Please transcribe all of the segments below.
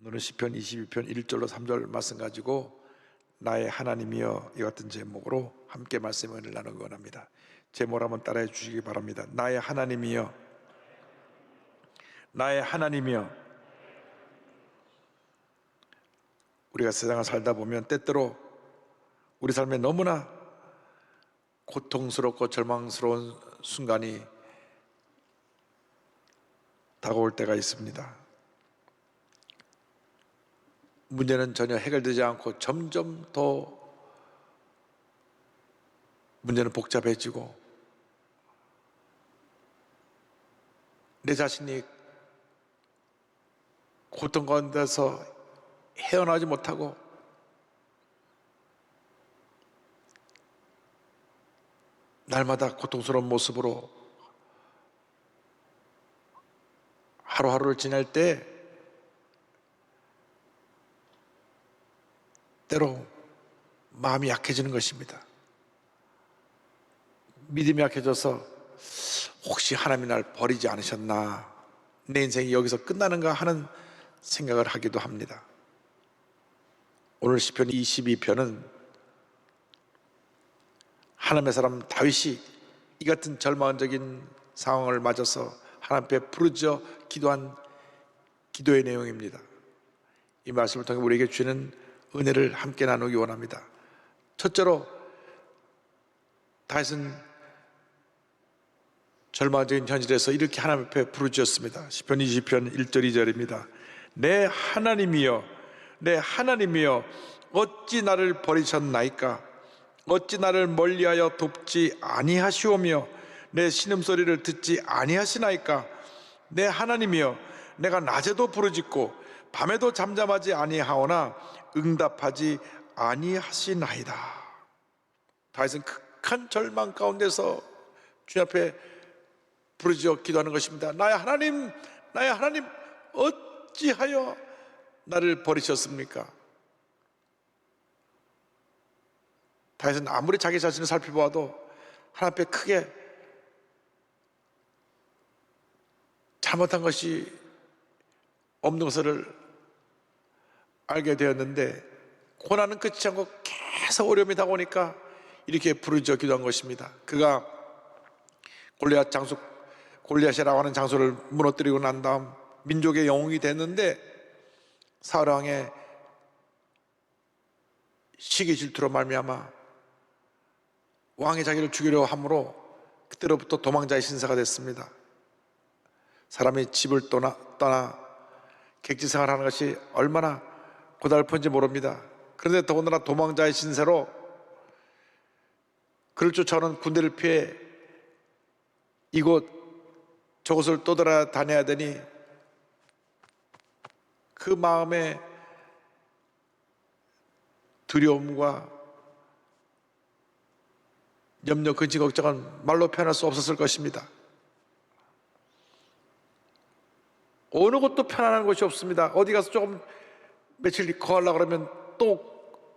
오늘은 시편 22편 1절로 3절 말씀 가지고 나의 하나님이여 이 같은 제목으로 함께 말씀을 나누기 원합니다. 제목을 한번 따라해 주시기 바랍니다. 나의 하나님이여, 나의 하나님이여. 우리가 세상을 살다 보면 때때로 우리 삶에 너무나 고통스럽고 절망스러운 순간이 다가올 때가 있습니다. 문제는 전혀 해결되지 않고 점점 더 문제는 복잡해지고 내 자신이 고통 가운데서 헤어나지 못하고 날마다 고통스러운 모습으로 하루하루를 지낼 때 때로 마음이 약해지는 것입니다. 믿음이 약해져서 혹시 하나님이 날 버리지 않으셨나, 내 인생이 여기서 끝나는가 하는 생각을 하기도 합니다. 오늘 시편 22편은 하나님의 사람 다윗이 이 같은 절망적인 상황을 맞아서 하나님 앞에 부르짖어 기도한 기도의 내용입니다. 이 말씀을 통해 우리에게 주는 은혜를 함께 나누기 원합니다. 첫째로 다윗은 절망적인 현실에서 이렇게 하나님 앞에 부르짖었습니다. 시편 20편 1절 2절입니다. 내 하나님이여, 내 하나님이여, 어찌 나를 버리셨나이까? 어찌 나를 멀리하여 돕지 아니하시오며 내 신음소리를 듣지 아니하시나이까? 내 하나님이여, 내가 낮에도 부르짖고 밤에도 잠잠하지 아니하오나 응답하지 아니하시나이다. 다윗은 극한 절망 가운데서 주님 앞에 부르짖어 기도하는 것입니다. 나의 하나님, 나의 하나님, 어찌하여 나를 버리셨습니까? 다윗은 아무리 자기 자신을 살펴보아도 하나님 앞에 크게 잘못한 것이 없는 것을 알게 되었는데 고난은 끝이 않고 계속 어려움이 다가오니까 이렇게 부르짖어 기도한 것입니다. 그가 골리앗이라고 하는 장소를 무너뜨리고 난 다음 민족의 영웅이 됐는데 사울 왕의 시기 질투로 말미암아 왕이 자기를 죽이려 함으로 그때로부터 도망자의 신세가 됐습니다. 사람이 집을 떠나 객지 생활하는 것이 얼마나 고달픈지 모릅니다. 그런데 더군다나 도망자의 신세로 그를 쫓아오는 군대를 피해 이곳 저곳을 떠돌아다녀야 되니 그 마음의 두려움과 염려, 근심, 걱정은 말로 표현할 수 없었을 것입니다. 어느 곳도 편안한 곳이 없습니다. 어디 가서 조금 며칠 거하려고 그러면 또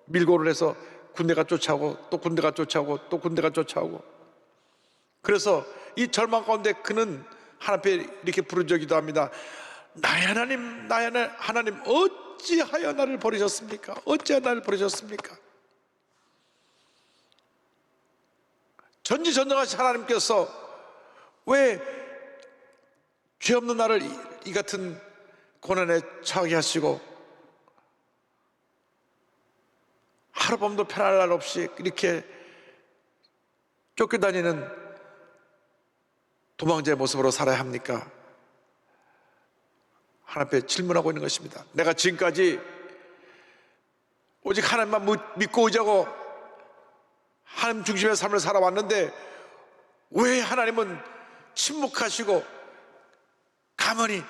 밀고를 해서 군대가 쫓아오고 또 군대가 쫓아오고 또 군대가 쫓아오고, 그래서 이 절망 가운데 그는 하나님 앞에 이렇게 부르짖어 기도합니다. 나의 하나님, 나의 하나님, 어찌하여 나를 버리셨습니까? 어찌하여 나를 버리셨습니까? 전지전능하신 하나님께서 왜 죄 없는 나를 이 같은 고난에 처하게 하시고 하룻밤도 편할 날 없이 이렇게 쫓겨다니는 도망자의 모습으로 살아야 합니까? 하나님 앞에 질문하고 있는 것입니다. 내가 지금까지 오직 하나님만 믿고 의지하고 하나님 중심의 삶을 살아왔는데 왜 하나님은 침묵하시고 가만히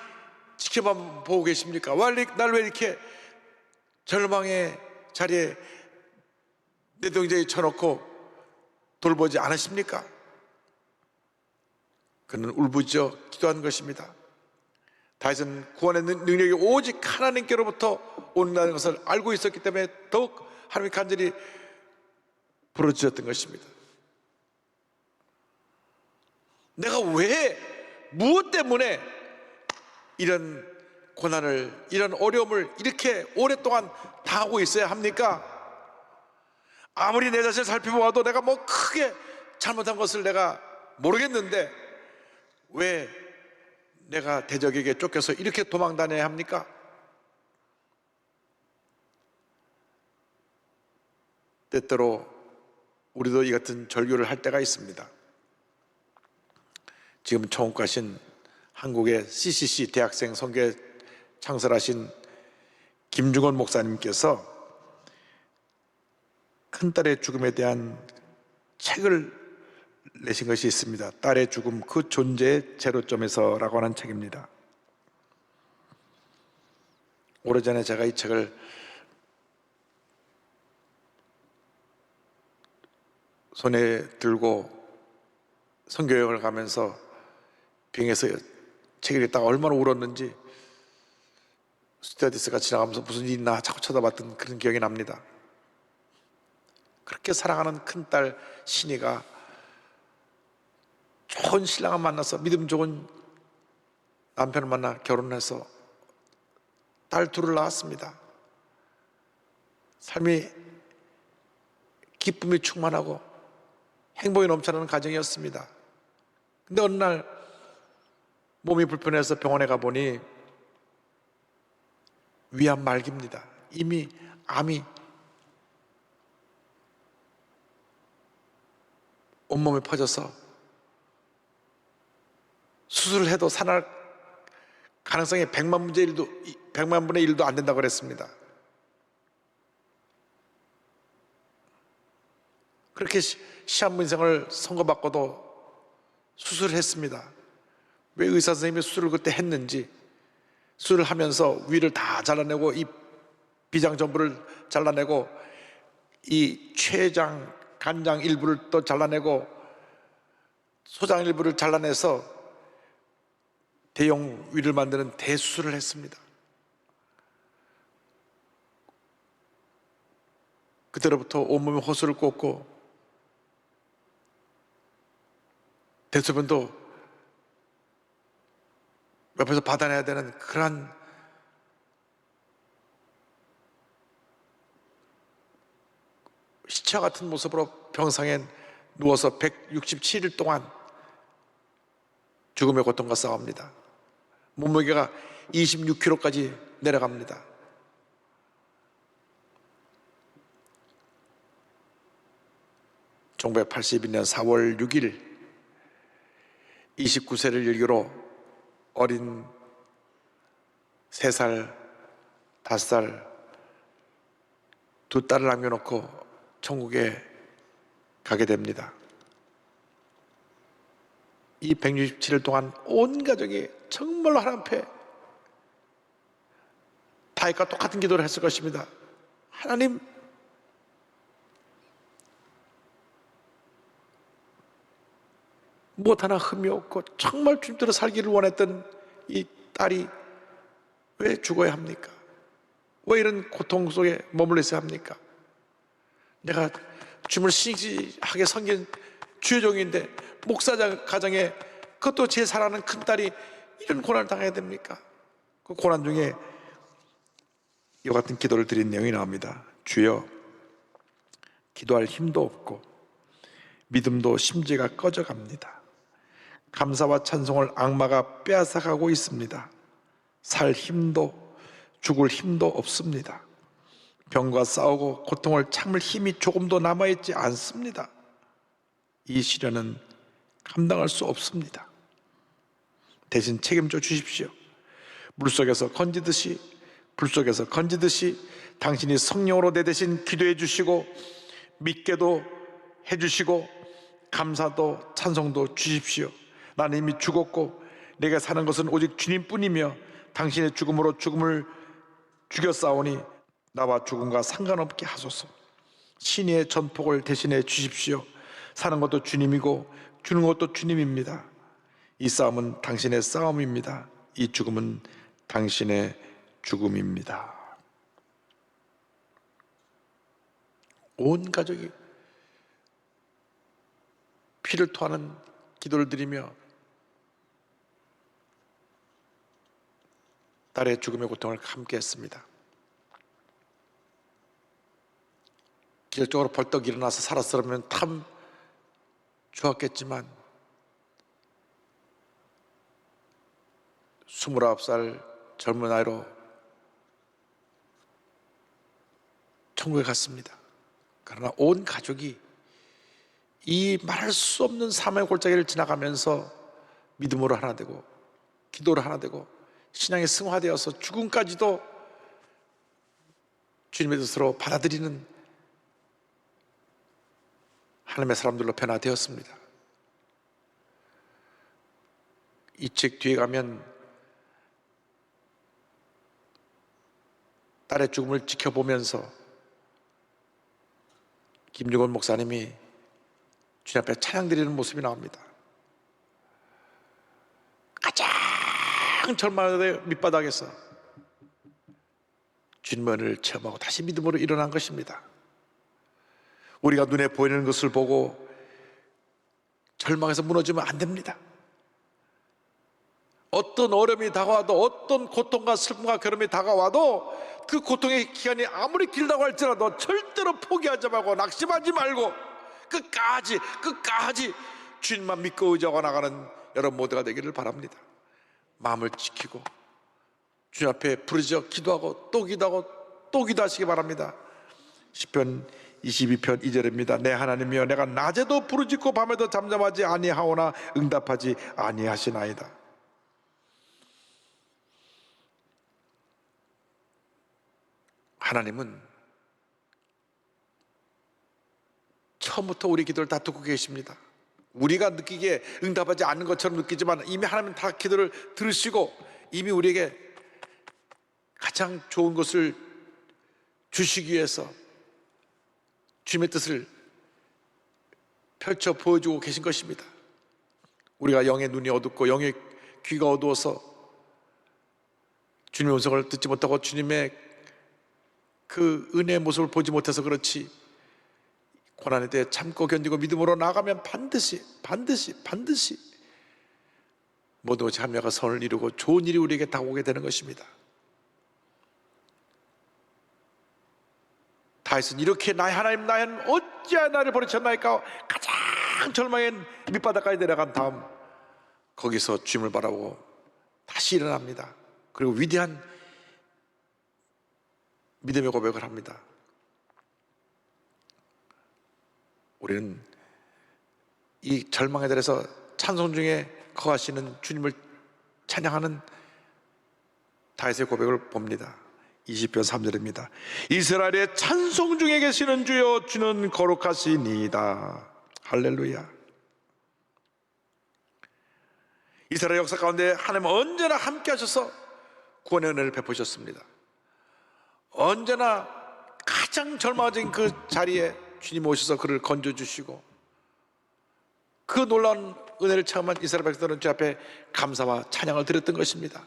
지켜만 보고 계십니까? 날 왜 이렇게 절망의 자리에 내동댕이 쳐놓고 돌보지 않으십니까? 그는 울부짖어 기도한 것입니다. 다윗은 구원의 능력이 오직 하나님께로부터 온다는 것을 알고 있었기 때문에 더욱 하나님이 간절히 부르짖었던 것입니다. 내가 왜, 무엇 때문에 이런 고난을, 이런 어려움을 이렇게 오랫동안 당하고 있어야 합니까? 아무리 내 자신을 살펴보아도 내가 뭐 크게 잘못한 것을 내가 모르겠는데 왜 내가 대적에게 쫓겨서 이렇게 도망 다녀야 합니까? 때때로 우리도 이 같은 절규를 할 때가 있습니다. 지금 천국 가신 한국의 CCC 대학생 선교회 창설하신 김중원 목사님께서 큰딸의 죽음에 대한 책을 내신 것이 있습니다. 딸의 죽음, 그 존재의 제로점에서라고 하는 책입니다. 오래전에 제가 이 책을 손에 들고 선교여행을 가면서 비행에서 책을 읽다가 얼마나 울었는지 스튜어디스가 지나가면서 무슨 일 있나 자꾸 쳐다봤던 그런 기억이 납니다. 그렇게 사랑하는 큰딸 신이가 좋은 신랑을 만나서 믿음 좋은 남편을 만나 결혼해서 딸 둘을 낳았습니다. 삶이 기쁨이 충만하고 행복이 넘쳐나는 가정이었습니다. 근데 어느 날 몸이 불편해서 병원에 가보니 위암 말기입니다. 이미 암이 온몸에 퍼져서 수술을 해도 살아날 가능성이 100만 분의 1도 안 된다고 그랬습니다. 그렇게 시한부 인생을 선고받고도 수술을 했습니다. 왜 의사 선생님이 수술을 그때 했는지, 수술을 하면서 위를 다 잘라내고 이 비장 전부를 잘라내고 이 췌장, 간장 일부를 또 잘라내고 소장 일부를 잘라내서 대형 위를 만드는 대수술을 했습니다. 그때로부터 온몸에 호수를 꽂고 대소변도 옆에서 받아내야 되는 그러한 시체와 같은 모습으로 병상에 누워서 167일 동안 죽음의 고통과 싸웁니다. 몸무게가 26kg까지 내려갑니다. (1982년 4월 6일) 29세를 일기로 어린 3살, 5살 두 딸을 남겨놓고 천국에 가게 됩니다. 이 167일 동안 온 가족이 정말로 하나님 앞에 다윗과 똑같은 기도를 했을 것입니다. 하나님, 무엇 하나 흠이 없고 정말 주님대로 살기를 원했던 이 딸이 왜 죽어야 합니까? 왜 이런 고통 속에 머물러 있어야 합니까? 내가 주님을 신실하게 섬긴 주의 종인데 목사 가정에 그것도 제 사랑하는 큰딸이 이런 고난을 당해야 됩니까? 그 고난 중에 이와 같은 기도를 드린 내용이 나옵니다. 주여, 기도할 힘도 없고 믿음도 심지가 꺼져갑니다. 감사와 찬송을 악마가 빼앗아가고 있습니다. 살 힘도 죽을 힘도 없습니다. 병과 싸우고 고통을 참을 힘이 조금도 남아있지 않습니다. 이 시련은 감당할 수 없습니다. 대신 책임져 주십시오. 물속에서 건지듯이, 불속에서 건지듯이 당신이 성령으로 내 대신 기도해 주시고 믿게도 해주시고 감사도 찬송도 주십시오. 나는 이미 죽었고 내가 사는 것은 오직 주님뿐이며 당신의 죽음으로 죽음을 죽였사오니 나와 죽음과 상관없게 하소서. 신의 전폭을 대신해 주십시오. 사는 것도 주님이고 주는 것도 주님입니다. 이 싸움은 당신의 싸움입니다. 이 죽음은 당신의 죽음입니다. 온 가족이 피를 토하는 기도를 드리며 딸의 죽음의 고통을 함께 했습니다. 기적적으로 벌떡 일어나서 살았으면 참 좋았겠지만 29살 젊은 나이로 천국에 갔습니다. 그러나 온 가족이 이 말할 수 없는 사망의 골짜기를 지나가면서 믿음으로 하나 되고 기도로 하나 되고 신앙이 승화되어서 죽음까지도 주님의 뜻으로 받아들이는 하나님의 사람들로 변화되었습니다. 이 책 뒤에 가면 딸의 죽음을 지켜보면서 김중원 목사님이 주님 앞에 찬양 드리는 모습이 나옵니다. 가장 절망의 밑바닥에서 주님의 은혜를 체험하고 다시 믿음으로 일어난 것입니다. 우리가 눈에 보이는 것을 보고 절망해서 무너지면 안 됩니다. 어떤 어려움이 다가와도, 어떤 고통과 슬픔과 괴로움이 다가와도 그 고통의 기간이 아무리 길다고 할지라도 절대로 포기하지 말고 낙심하지 말고 끝까지 주님만 믿고 의지하고 나가는 여러분 모두가 되기를 바랍니다. 마음을 지키고 주님 앞에 부르짖어 기도하고 또 기도하고 또 기도하시기 바랍니다. 시편 22편 2절입니다. 내 하나님이여, 내가 낮에도 부르짖고 밤에도 잠잠하지 아니하오나 응답하지 아니하시나이다. 하나님은 처음부터 우리 기도를 다 듣고 계십니다. 우리가 느끼기에 응답하지 않는 것처럼 느끼지만 이미 하나님은 다 기도를 들으시고 이미 우리에게 가장 좋은 것을 주시기 위해서 주님의 뜻을 펼쳐 보여주고 계신 것입니다. 우리가 영의 눈이 어둡고 영의 귀가 어두워서 주님의 음성을 듣지 못하고 주님의 그 은혜의 모습을 보지 못해서 그렇지, 고난에 대해 참고 견디고 믿음으로 나아가면 반드시 모두 자매가 선을 이루고 좋은 일이 우리에게 다가오게 되는 것입니다. 다윗은 이렇게 나의 하나님 어찌하여 나를 버리셨나이까 가장 절망의 밑바닥까지 내려간 다음 거기서 주님을 바라보고 다시 일어납니다. 그리고 위대한 믿음의 고백을 합니다. 우리는 이 절망에 대해서 찬송 중에 거하시는 주님을 찬양하는 다윗의 고백을 봅니다. 20편 3절입니다. 이스라엘의 찬송 중에 계시는 주여, 주는 거룩하시니이다. 할렐루야. 이스라엘 역사 가운데 하나님은 언제나 함께 하셔서 구원의 은혜를 베푸셨습니다. 언제나 가장 절망적인 그 자리에 주님 오셔서 그를 건져주시고 그 놀라운 은혜를 체험한 이스라엘 백성들은 주 앞에 감사와 찬양을 드렸던 것입니다.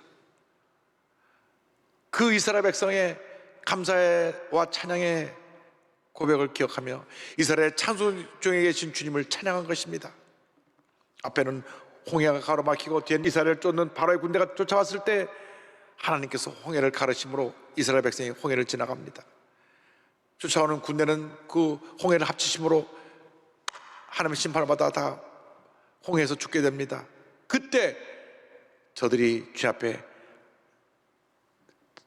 그 이스라엘 백성의 감사와 찬양의 고백을 기억하며 이스라엘 찬송 중에 계신 주님을 찬양한 것입니다. 앞에는 홍해가 가로막히고 뒤에는 이스라엘을 쫓는 바로의 군대가 쫓아왔을 때 하나님께서 홍해를 가르심으로 이스라엘 백성이 홍해를 지나갑니다. 쫓아오는 군대는 그 홍해를 합치심으로 하나님의 심판을 받아 다 홍해에서 죽게 됩니다. 그때 저들이 주 앞에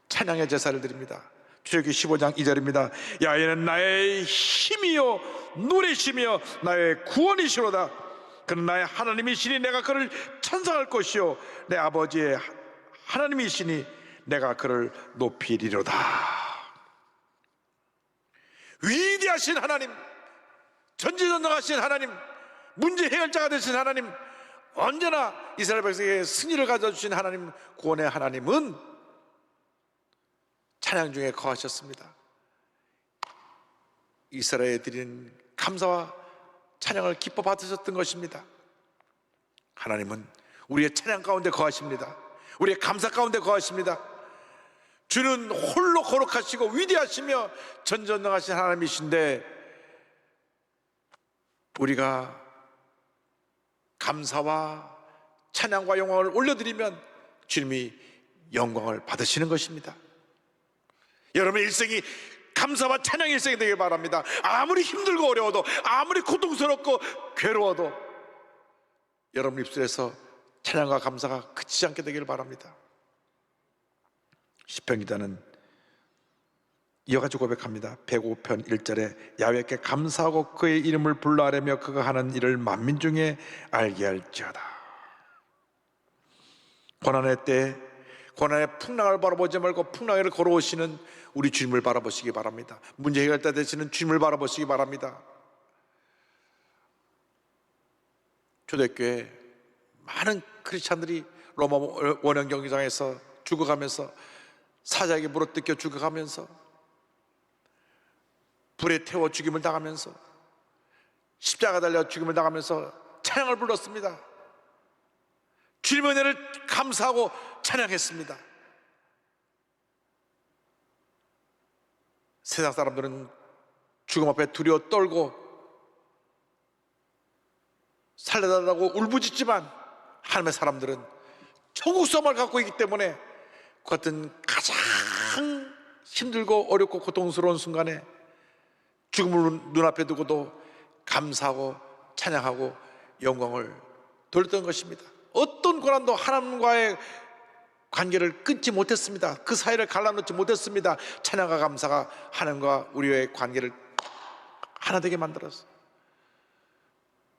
찬양의 제사를 드립니다. 출애굽기 15장 2절입니다. 야훼는 나의 힘이요 노래시며 나의 구원이시로다. 그는 나의 하나님이시니 내가 그를 찬송할 것이요 내 아버지의 하나님이시니 내가 그를 높이리로다. 위대하신 하나님, 전지전능하신 하나님, 문제 해결자가 되신 하나님, 언제나 이스라엘 백성에게 승리를 가져주신 하나님, 구원의 하나님은 찬양 중에 거하셨습니다. 이스라엘에 드리는 감사와 찬양을 기뻐 받으셨던 것입니다. 하나님은 우리의 찬양 가운데 거하십니다. 우리의 감사 가운데 거하십니다. 주는 홀로 거룩하시고 위대하시며 전전능하신 하나님이신데 우리가 감사와 찬양과 영광을 올려드리면 주님이 영광을 받으시는 것입니다. 여러분의 일생이 감사와 찬양의 일생이 되길 바랍니다. 아무리 힘들고 어려워도, 아무리 고통스럽고 괴로워도 여러분 입술에서 찬양과 감사가 그치지 않게 되기를 바랍니다. 시편 기자는 이어가지고 고백합니다. 105편 1절에 야훼께 감사하고 그의 이름을 불러하려며 그가 하는 일을 만민 중에 알게 할지어다. 고난의 때 고난의 풍랑을 바라보지 말고 풍랑을 걸어오시는 우리 주님을 바라보시기 바랍니다. 문제 해결자 되시는 주님을 바라보시기 바랍니다. 초대교회 많은 크리스찬들이 로마 원형 경기장에서 죽어가면서, 사자에게 물어뜯겨 죽어가면서, 불에 태워 죽임을 당하면서, 십자가 달려 죽임을 당하면서 찬양을 불렀습니다. 주님의 은혜를 감사하고 찬양했습니다. 세상 사람들은 죽음 앞에 두려워 떨고 살려달라고 울부짖지만, 하나님의 사람들은 천국 소망을 갖고 있기 때문에 그 같은 가장 힘들고 어렵고 고통스러운 순간에 죽음을 눈앞에 두고도 감사하고 찬양하고 영광을 돌렸던 것입니다. 어떤 고난도 하나님과의 관계를 끊지 못했습니다. 그 사이를 갈라놓지 못했습니다. 찬양과 감사가 하나님과 우리의 관계를 하나 되게 만들었어요.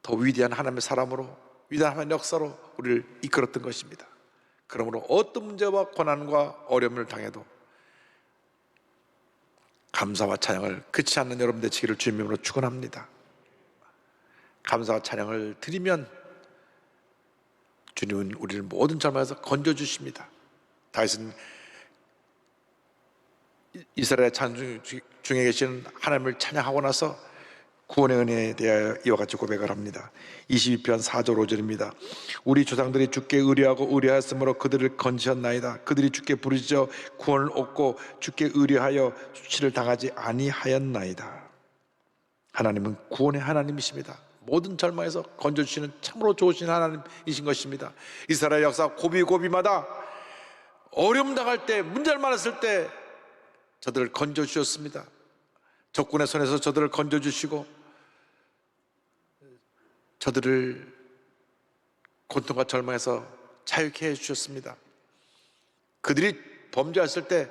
더 위대한 하나님의 사람으로, 위대한 하나님의 역사로 우리를 이끌었던 것입니다. 그러므로 어떤 문제와 고난과 어려움을 당해도 감사와 찬양을 그치지 않는 여러분 되시기를 주님의 이름으로 축원합니다. 감사와 찬양을 드리면 주님은 우리를 모든 절망에서 건져주십니다. 다윗은 이스라엘 찬송 중에 계시는 하나님을 찬양하고 나서 구원의 은혜에 대하여 이와 같이 고백을 합니다. 22편 4절 5절입니다. 우리 조상들이 주께 의뢰하고 의뢰하였으므로 그들을 건지셨나이다. 그들이 주께 부르짖어 구원을 얻고 주께 의뢰하여 수치를 당하지 아니하였나이다. 하나님은 구원의 하나님이십니다. 모든 절망에서 건져주시는 참으로 좋으신 하나님이신 것입니다. 이스라엘 역사 고비고비마다 어려움 당할 때, 문제를 많았을 때 저들을 건져주셨습니다. 적군의 손에서 저들을 건져주시고 저들을 고통과 절망에서 자유케 해주셨습니다. 그들이 범죄했을 때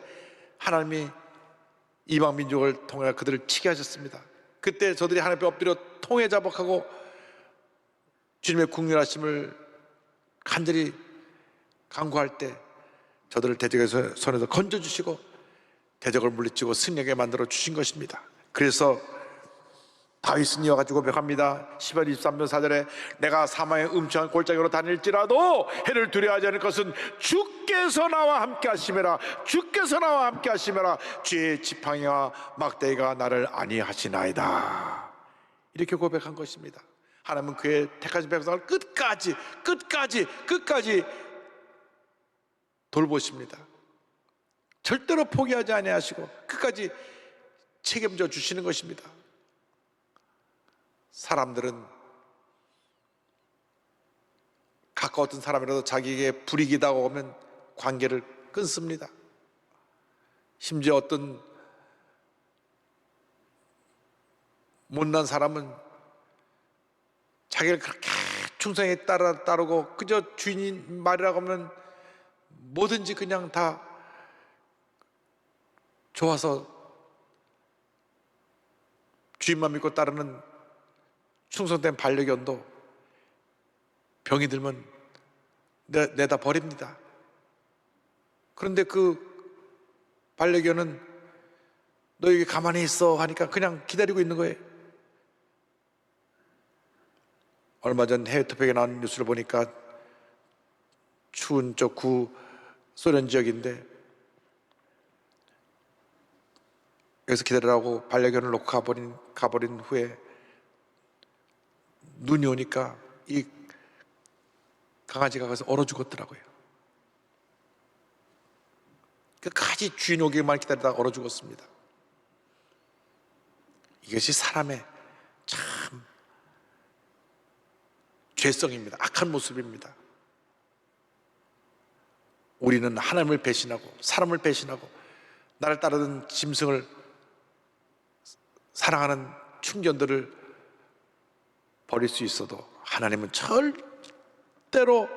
하나님이 이방 민족을 통해 그들을 치게 하셨습니다. 그때 저들이 하나님 앞에 엎드려 통회 자복하고 주님의 국률하심을 간절히 간구할 때 저들을 대적의 손에서 건져주시고 대적을 물리치고 승리하게 만들어 주신 것입니다. 그래서 다윗은 이와 같이 고백합니다. 10편 23편 4절에 내가 사망의 음침한 골짜기로 다닐지라도 해를 두려워하지 않을 것은 주께서 나와 함께 하심이라. 주께서 나와 함께 하심이라. 주의 지팡이와 막대기가 나를 안위하시나이다. 이렇게 고백한 것입니다. 하나님은 그의 택하신 백성을 끝까지 돌보십니다. 절대로 포기하지 아니하시고 끝까지 책임져 주시는 것입니다. 사람들은 가까웠던 사람이라도 자기에게 불이익이 다가오면 관계를 끊습니다. 심지어 어떤 못난 사람은 자기를 그렇게 충성히 따르고 그저 주인이 말이라고 하면 뭐든지 그냥 다 좋아서 주인만 믿고 따르는 충성된 반려견도 병이 들면 내다 버립니다. 그런데 그 반려견은 너 여기 가만히 있어 하니까 그냥 기다리고 있는 거예요. 얼마 전 해외 투표에 나온 뉴스를 보니까 추운 저 구소련 지역인데 여기서 기다리라고 반려견을 놓고 가버린 후에 눈이 오니까 이 강아지가 가서 얼어 죽었더라고요. 끝까지 주인 오기만 기다리다가 얼어 죽었습니다. 이것이 사람의 참 죄성입니다. 악한 모습입니다. 우리는 하나님을 배신하고 사람을 배신하고 나를 따르는 짐승을 사랑하는 충견들을 버릴 수 있어도 하나님은 절대로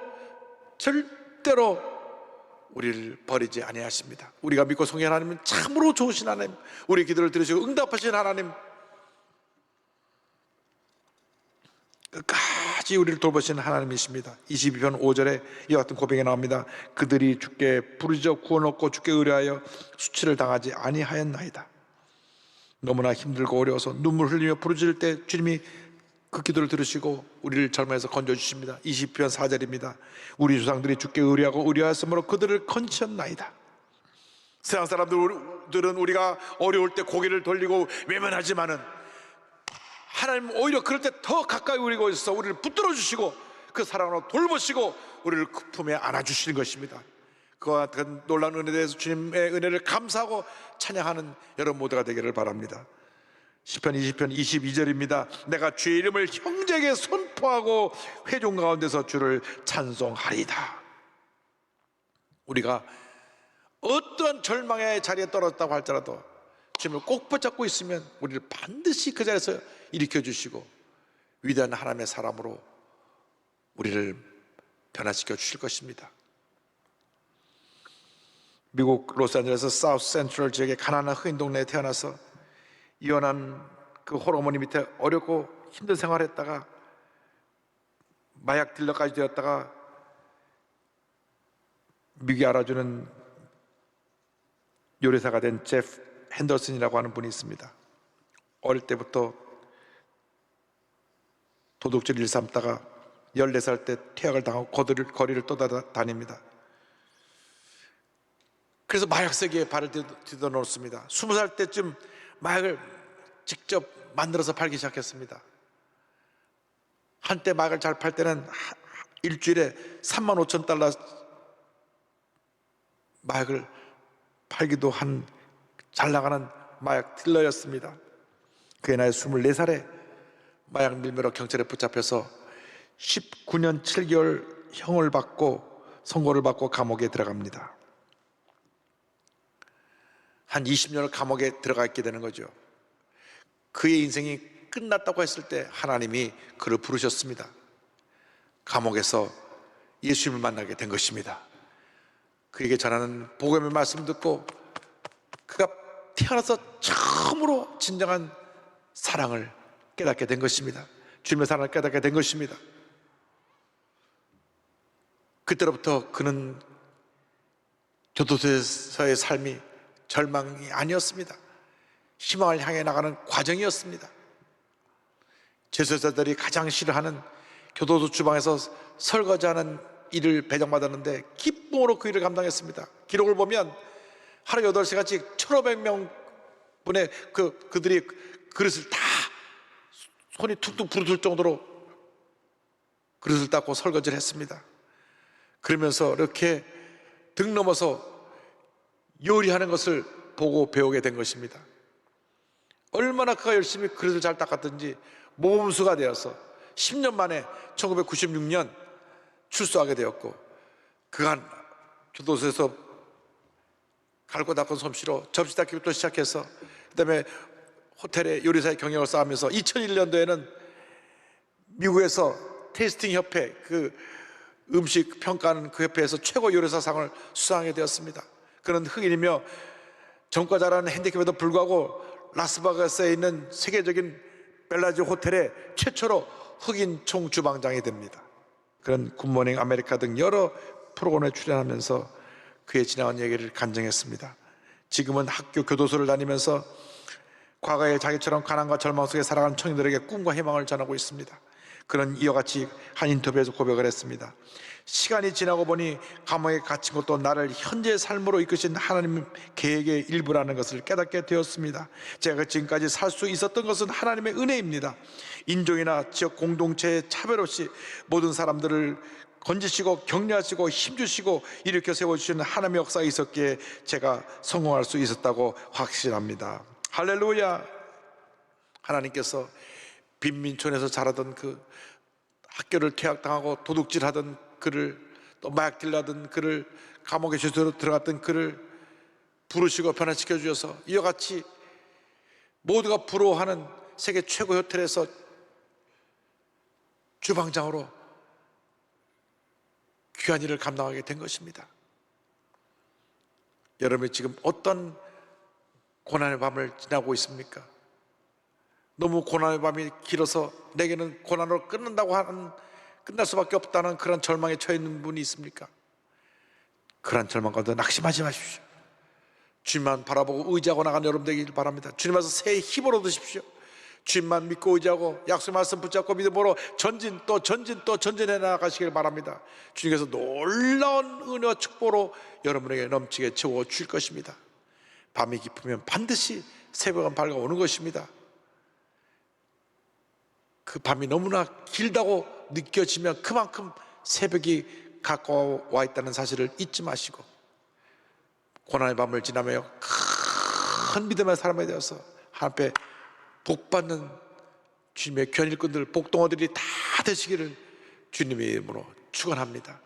우리를 버리지 아니하십니다. 우리가 믿고 성경하는 하나님은 참으로 좋으신 하나님, 우리 기도를 들으시고 응답하신 하나님, 끝까지 우리를 돌보시는 하나님이십니다. 22편 5절에 이와 같은 고백이 나옵니다. 그들이 주께 부르짖어 구원 얻고 주께 의뢰하여 수치를 당하지 아니하였나이다. 너무나 힘들고 어려워서 눈물 흘리며 부르짖을 때 주님이 그 기도를 들으시고 우리를 절망에서 건져주십니다. 20편 4절입니다. 우리 조상들이 주께 의뢰하고 의뢰하였으므로 그들을 건지셨나이다. 세상 사람들은 우리가 어려울 때 고개를 돌리고 외면하지만은 하나님 오히려 그럴 때 더 가까이 우리가 있어서 우리를 붙들어 주시고 그 사랑으로 돌보시고 우리를 그 품에 안아주시는 것입니다. 그와 같은 놀라운 은혜에 대해서 주님의 은혜를 감사하고 찬양하는 여러분 모두가 되기를 바랍니다. 시편 20편 22절입니다. 내가 주의 이름을 형제에게 선포하고 회중 가운데서 주를 찬송하리다. 우리가 어떠한 절망의 자리에 떨어졌다고 할지라도 주님을 꼭 붙잡고 있으면 우리를 반드시 그 자리에서 일으켜 주시고 위대한 하나님의 사람으로 우리를 변화시켜 주실 것입니다. 미국 로스앤젤레스 사우스 센트럴 지역의 가난한 흑인 동네에 태어나서 이혼한 그 홀어머니 밑에 어렵고 힘든 생활을 했다가 마약 딜러까지 되었다가 미국이 알아주는 요리사가 된 제프 핸더슨이라고 하는 분이 있습니다. 어릴 때부터 도둑질 일 삼다가 14살 때 퇴학을 당하고 거리를 떠다닙니다. 그래서 마약 세계에 발을 디뎌놓습니다. 20살 때쯤 마약을 직접 만들어서 팔기 시작했습니다. 한때 마약을 잘 팔 때는 일주일에 35,000달러 마약을 팔기도 한 잘 나가는 마약 딜러였습니다. 그의 나이 24살에 마약 밀매로 경찰에 붙잡혀서 19년 7개월 형을 받고 선고를 받고 감옥에 들어갑니다. 한 20년을 감옥에 들어가 있게 되는 거죠. 그의 인생이 끝났다고 했을 때 하나님이 그를 부르셨습니다. 감옥에서 예수님을 만나게 된 것입니다. 그에게 전하는 복음의 말씀 듣고 그가 태어나서 처음으로 진정한 사랑을 깨닫게 된 것입니다. 주님의 사랑을 깨닫게 된 것입니다. 그때로부터 그는 교도소에서의 삶이 절망이 아니었습니다. 희망을 향해 나가는 과정이었습니다. 재소자들이 가장 싫어하는 교도소 주방에서 설거지하는 일을 배정받았는데 기쁨으로 그 일을 감당했습니다. 기록을 보면 하루 8시간씩 1,500명 분의 그들이 그릇을 다 손이 툭툭 부르들 정도로 그릇을 닦고 설거지를 했습니다. 그러면서 이렇게 등 넘어서 요리하는 것을 보고 배우게 된 것입니다. 얼마나 그가 열심히 그릇을 잘 닦았든지 모범수가 되어서 10년 만에 1996년 출소하게 되었고, 그간 교도소에서 갈고 닦은 솜씨로 접시 닦기부터 시작해서 그 다음에 호텔의 요리사의 경력을 쌓으면서 2001년도에는 미국에서 테이스팅 협회, 그 음식 평가하는 그 협회에서 최고 요리사상을 수상하게 되었습니다. 그는 흑인이며 전과 잘하는 핸디캡에도 불구하고 라스베가스에 있는 세계적인 벨라지 호텔의 최초로 흑인 총주방장이 됩니다. 그런 굿모닝 아메리카 등 여러 프로그램에 출연하면서 그의 지나간 얘기를 간증했습니다. 지금은 학교 교도소를 다니면서 과거에 자기처럼 가난과 절망 속에 살아간 청년들에게 꿈과 희망을 전하고 있습니다. 그는 이와 같이 한 인터뷰에서 고백을 했습니다. 시간이 지나고 보니 감옥에 갇힌 것도 나를 현재의 삶으로 이끄신 하나님 계획의 일부라는 것을 깨닫게 되었습니다. 제가 지금까지 살 수 있었던 것은 하나님의 은혜입니다. 인종이나 지역 공동체의 차별 없이 모든 사람들을 건지시고 격려하시고 힘주시고 일으켜 세워주시는 하나님의 역사가 있었기에 제가 성공할 수 있었다고 확신합니다. 할렐루야. 하나님께서 빈민촌에서 자라던 그 학교를 퇴학당하고 도둑질하던 그를, 또 마약 딜러하던 그를 감옥에 죄수로 들어갔던 그를 부르시고 변화시켜 주셔서 이와 같이 모두가 부러워하는 세계 최고 호텔에서 주방장으로 귀한 일을 감당하게 된 것입니다. 여러분이 지금 어떤 고난의 밤을 지나고 있습니까? 너무 고난의 밤이 길어서 내게는 고난으로 끝날 수밖에 없다는 그런 절망에 처해 있는 분이 있습니까? 그런 절망 가운데 낙심하지 마십시오. 주님만 바라보고 의지하고 나가는 여러분 되길 바랍니다. 주님께서 새 힘을 얻으십시오. 주님만 믿고 의지하고 약속 말씀 붙잡고 믿음으로 전진 또 전진해 나가시길 바랍니다. 주님께서 놀라운 은혜와 축복으로 여러분에게 넘치게 채워 주실 것입니다. 밤이 깊으면 반드시 새벽은 밝아오는 것입니다. 그 밤이 너무나 길다고 느껴지면 그만큼 새벽이 가까워 있다는 사실을 잊지 마시고 고난의 밤을 지나며 큰 믿음의 사람이 되어서 하나님께 복받는 주님의 귀한 일꾼들 복동어들이 다 되시기를 주님의 이름으로 축원합니다.